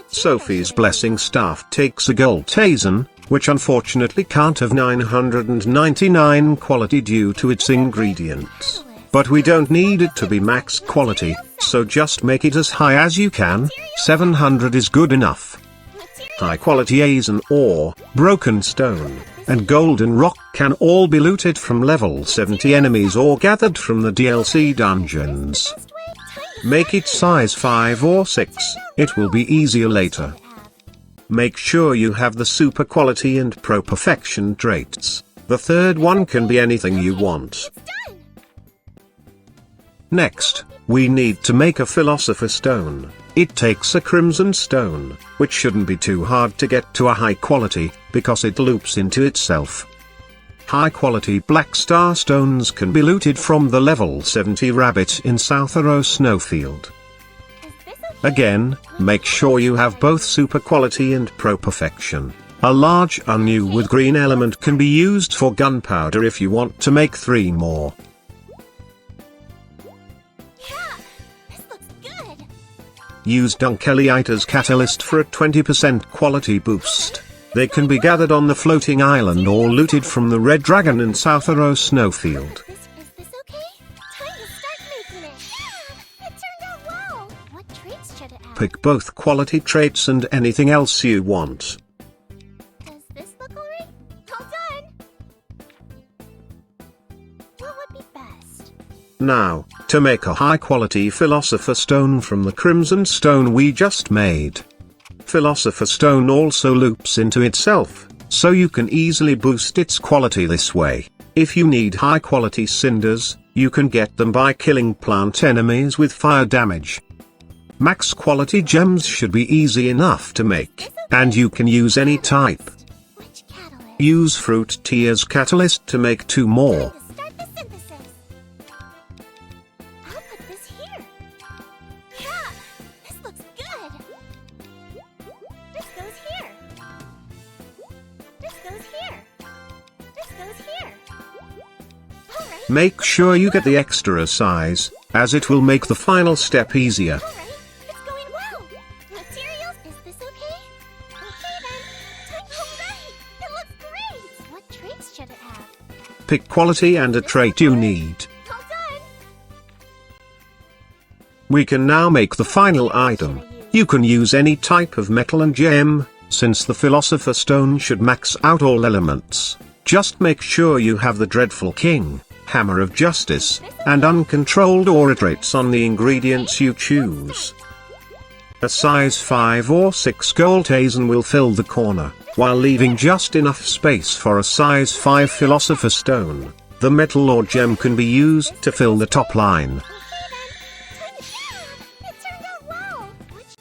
Sophie's blessing staff takes a gold tazen, which unfortunately can't have 999 quality due to its ingredients. But we don't need it to be max quality, so just make it as high as you can. 700 is good enough. High quality Azen ore, broken stone, and golden rock can all be looted from level 70 enemies or gathered from the DLC dungeons. Make it size 5 or 6, it will be easier later. Make sure you have the super quality and pro perfection traits. The third one can be anything you want. Next, we need to make a philosopher stone. It takes a crimson stone, which shouldn't be too hard to get to a high quality, because it loops into itself. High quality black star stones can be looted from the level 70 rabbit in South Arrow Snowfield. Again, make sure you have both super quality and pro perfection. A large onion with green element can be used for gunpowder if you want to make 3 more. Use Dunkeliita's catalyst for a 20% quality boost. They can be gathered on the floating island or looted from the Red Dragon in South Arrow Snowfield. Pick both quality traits and anything else you want. Does this look alright? All done! What would be best? Now, to make a high-quality Philosopher Stone from the Crimson Stone we just made. Philosopher Stone also loops into itself, so you can easily boost its quality this way. If you need high-quality cinders, you can get them by killing plant enemies with fire damage. Max quality gems should be easy enough to make, and you can use any type. Use Fruit Tears Catalyst to make 2 more. Make sure you get the extra size, as it will make the final step easier. It's going well. Materials, is this okay? Okay then. Alright, it looks great. What traits should it have? Pick quality and a trait you need. All done. We can now make the final item. You can use any type of metal and gem, since the Philosopher Stone should max out all elements. Just make sure you have the Dreadful King, Hammer of Justice, and Uncontrolled Aura traits on the ingredients you choose. A size 5 or 6 gold Azen will fill the corner, while leaving just enough space for a size 5 Philosopher Stone. The metal or gem can be used to fill the top line.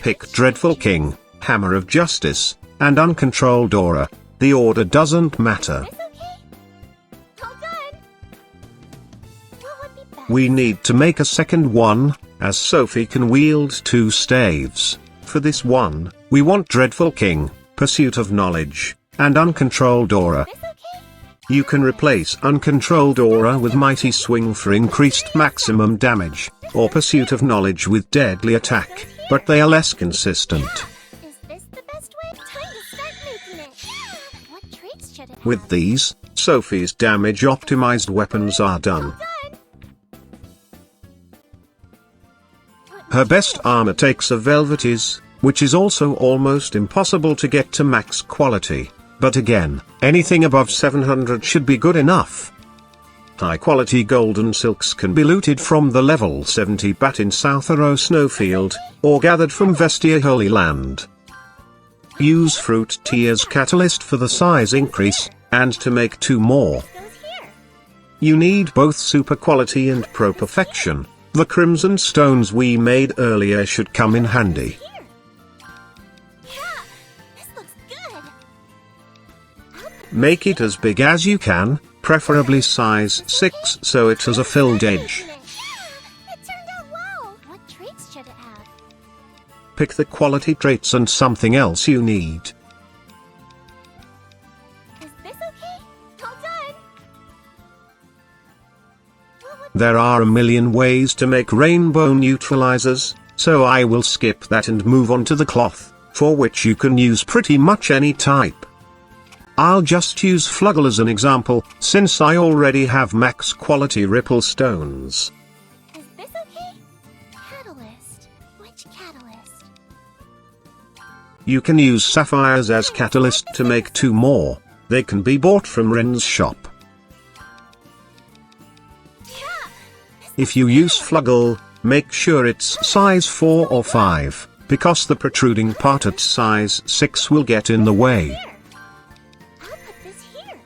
Pick Dreadful King, Hammer of Justice, and Uncontrolled Aura. The order doesn't matter. We need to make a second one, as Sophie can wield 2 staves. For this one, we want Dreadful King, Pursuit of Knowledge, and Uncontrolled Aura. You can replace Uncontrolled Aura with Mighty Swing for increased maximum damage, or Pursuit of Knowledge with Deadly Attack, but they are less consistent. With these, Sophie's damage-optimized weapons are done. Her best armor takes a Velveties, which is also almost impossible to get to max quality, but again, anything above 700 should be good enough. High-quality golden silks can be looted from the level 70 bat in South Arrow Snowfield, or gathered from Vestia Holy Land. Use Fruit Tears Catalyst for the size increase, and to make 2 more. You need both super quality and pro perfection. The crimson stones we made earlier should come in handy. Make it as big as you can, preferably size 6 so it has a filled edge. Pick the quality traits and something else you need. There are a million ways to make rainbow neutralizers, so I will skip that and move on to the cloth. for which you can use pretty much any type. I'll just use Fluggle as an example, since I already have max quality ripple stones. Is this okay? Catalyst. Which catalyst? You can use sapphires as catalyst to make 2 more. They can be bought from Ren's shop. If you use Fluggle, make sure it's size 4 or 5, because the protruding part at size 6 will get in the way. I'll put this here.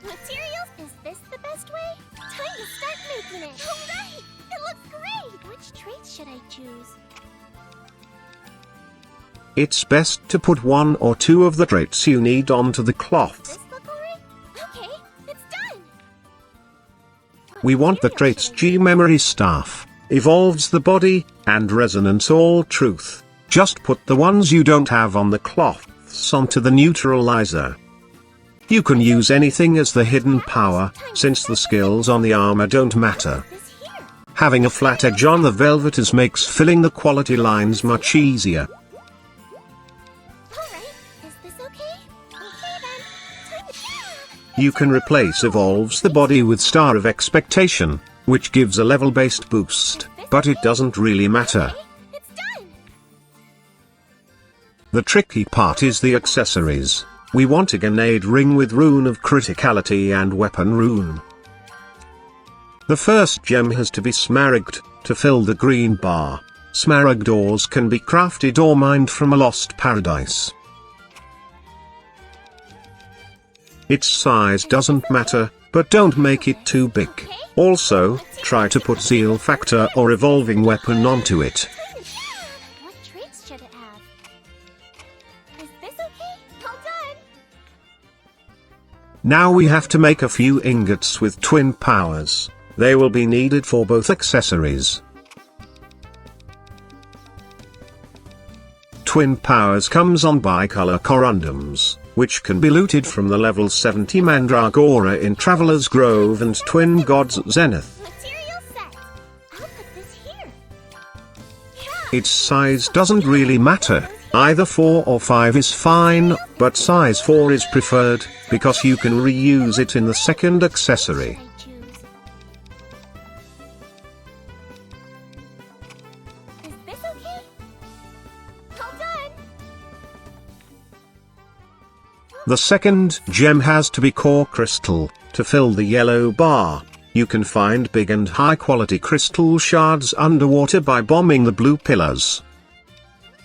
Materials, is this the best way? Time to start making it. Alright! It looks great! Which traits should I choose? It's best to put 1 or 2 of the traits you need onto the cloth. Does this look alright? Okay, it's done! We want the traits G Memory Staff, Evolves the Body, and Resonance All Truth. Just put the ones you don't have on the cloths onto the neutralizer. You can use anything as the hidden power, since the skills on the armor don't matter. This here. Having a flat edge on the velvet makes filling the quality lines much easier. Alright, is this okay? Okay then. Time to... You can replace Evolves the Body with Star of Expectation, which gives a level-based boost, but it doesn't really matter. Okay, it's done! The tricky part is the accessories. We want a Gunade Ring with Rune of Criticality and Weapon Rune. The first gem has to be Smaragd, to fill the green bar. Smaragd ores can be crafted or mined from a lost paradise. Its size doesn't matter, but don't make it too big. Also, try to put Zeal Factor or Evolving Weapon onto it. What traits should it have? Is this okay? All done! Now we have to make a few ingots with twin powers. They will be needed for both accessories. Twin powers comes on bicolor corundums, which can be looted from the level 70 Mandragora in Traveler's Grove and Twin Gods Zenith. Material set. I'll put this here. Its size doesn't really matter, either 4 or 5 is fine, but size 4 is preferred, because you can reuse it in the second accessory. I choose. Is this okay? All done! The second gem has to be Core Crystal, to fill the yellow bar. You can find big and high quality crystal shards underwater by bombing the blue pillars.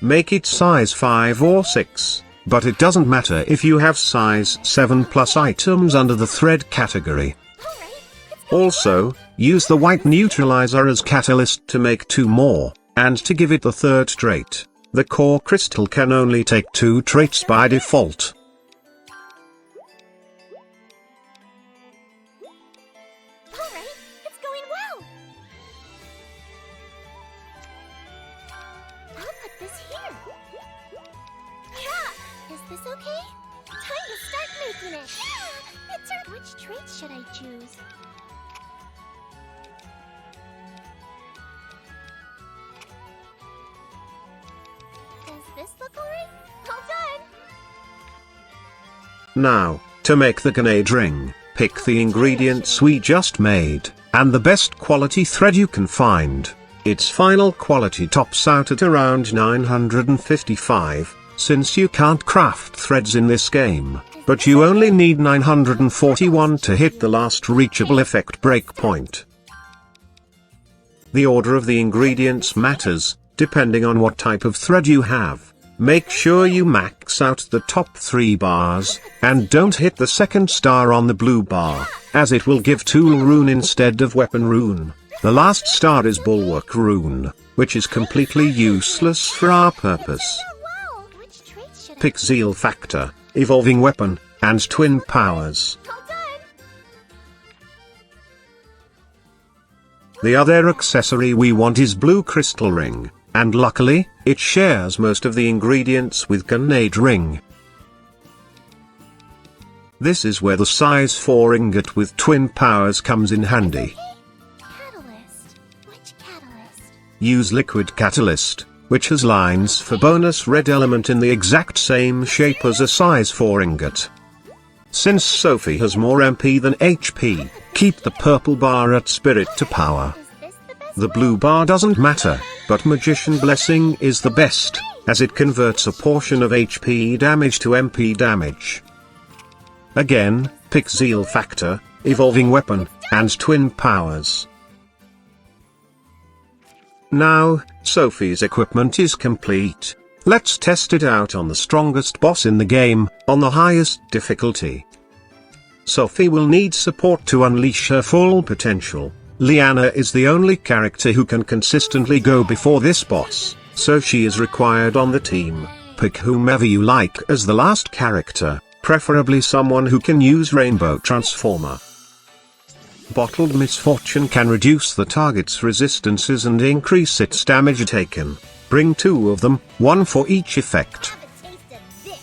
Make it size 5 or 6, but it doesn't matter if you have size 7 plus items under the thread category. Alright, it's going Also, use the white neutralizer as catalyst to make 2 more, and to give it the third trait. The core crystal can only take 2 traits by default. Alright, it's going well! I'll put this here. Is this okay? Time to start making it! Which traits should I choose? Does this look alright? All done! Now, to make the Gunade Ring, pick the ingredients we just made, and the best quality thread you can find. Its final quality tops out at around 955, since you can't craft threads in this game, but you only need 941 to hit the last reachable effect breakpoint. The order of the ingredients matters, depending on what type of thread you have. Make sure you max out the top 3 bars, and don't hit the second star on the blue bar, as it will give Tool Rune instead of Weapon Rune. The last star is Bulwark Rune, which is completely useless for our purpose. Wow! Which traits should I Pick Zeal Factor, Evolving Weapon, and Twin Powers. All done! The other accessory we want is Blue Crystal Ring, and luckily, it shares most of the ingredients with Gunade Ring. This is where the size 4 ingot with Twin Powers comes in handy. Catalyst. Which catalyst? Use Liquid Catalyst, which has lines for bonus red element in the exact same shape as a size 4 ingot. Since Sophie has more MP than HP, keep the purple bar at spirit to power. The blue bar doesn't matter, but Magician Blessing is the best, as it converts a portion of HP damage to MP damage. Again, pick Zeal Factor, Evolving Weapon, and Twin Powers. Now, Sophie's equipment is complete. Let's test it out on the strongest boss in the game, on the highest difficulty. Sophie will need support to unleash her full potential. Liana is the only character who can consistently go before this boss, so she is required on the team. Pick whomever you like as the last character, preferably someone who can use Rainbow Transformer. Bottled Misfortune can reduce the target's resistances and increase its damage taken. Bring 2 of them, 1 for each effect. Have a taste of this.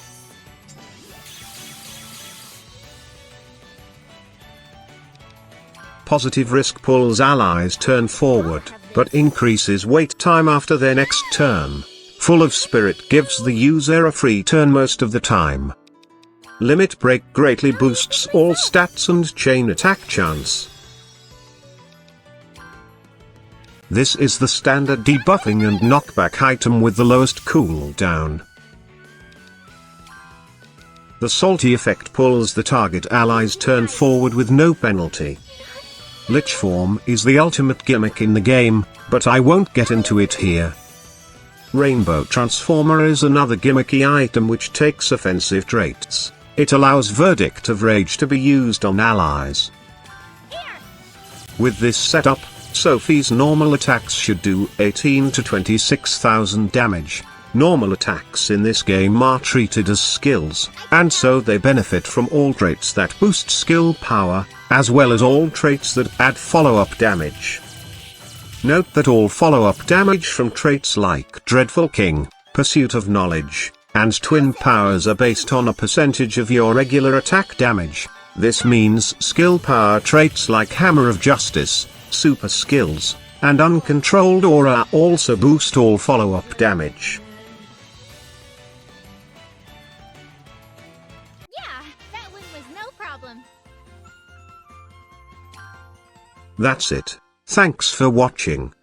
Positive Risk pulls allies turn forward, but increases wait time after their next turn. Full of Spirit gives the user a free turn most of the time. Limit Break greatly boosts all stats and chain attack chance. This is the standard debuffing and knockback item with the lowest cooldown. The Salty effect pulls the target allies turn forward with no penalty. Lich Form is the ultimate gimmick in the game, but I won't get into it here. Rainbow Transformer is another gimmicky item which takes offensive traits. It allows Verdict of Rage to be used on allies. With this setup, Sophie's normal attacks should do 18 to 26,000 damage. Normal attacks in this game are treated as skills, and so they benefit from all traits that boost skill power, as well as all traits that add follow-up damage. Note that all follow-up damage from traits like Dreadful King, Pursuit of Knowledge, and Twin Powers are based on a percentage of your regular attack damage. This means skill power traits like Hammer of Justice, Super Skills, and Uncontrolled Aura also boost all follow-up damage. Yeah, that one was no problem. That's it. Thanks for watching.